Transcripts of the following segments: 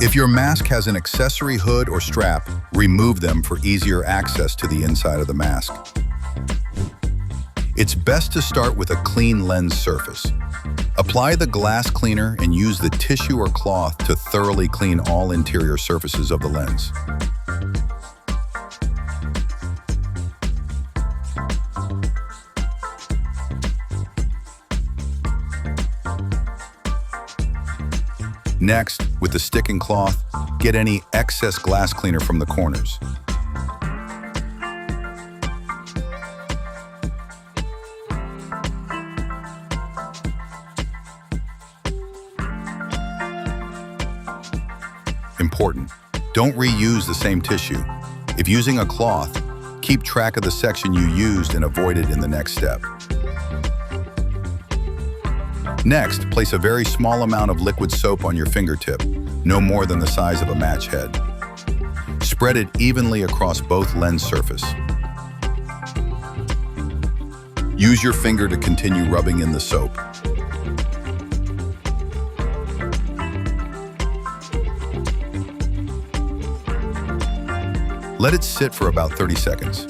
If your mask has an accessory hood or strap, remove them for easier access to the inside of the mask. It's best to start with a clean lens surface. Apply the glass cleaner and use the tissue or cloth to thoroughly clean all interior surfaces of the lens. Next, with the stick and cloth, get any excess glass cleaner from the corners. Important. Don't reuse the same tissue. If using a cloth, keep track of the section you used and avoid it in the next step. Next, place a very small amount of liquid soap on your fingertip, no more than the size of a match head. Spread it evenly across both lens surface. Use your finger to continue rubbing in the soap. Let it sit for about 30 seconds.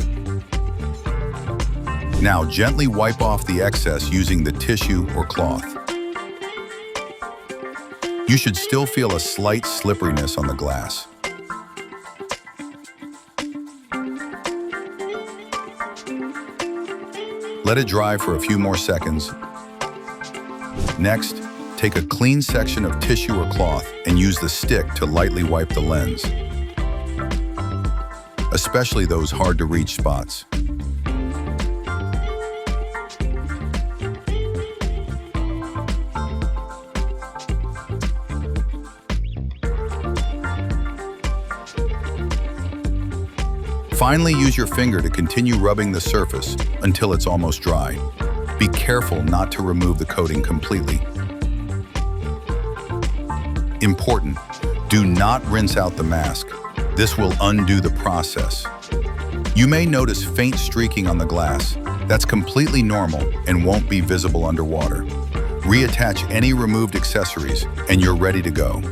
Now gently wipe off the excess using the tissue or cloth. You should still feel a slight slipperiness on the glass. Let it dry for a few more seconds. Next, take a clean section of tissue or cloth and use the stick to lightly wipe the lens, especially those hard-to-reach spots. Finally, use your finger to continue rubbing the surface until it's almost dry. Be careful not to remove the coating completely. Important, do not rinse out the mask. This will undo the process. You may notice faint streaking on the glass. That's completely normal and won't be visible underwater. Reattach any removed accessories and you're ready to go.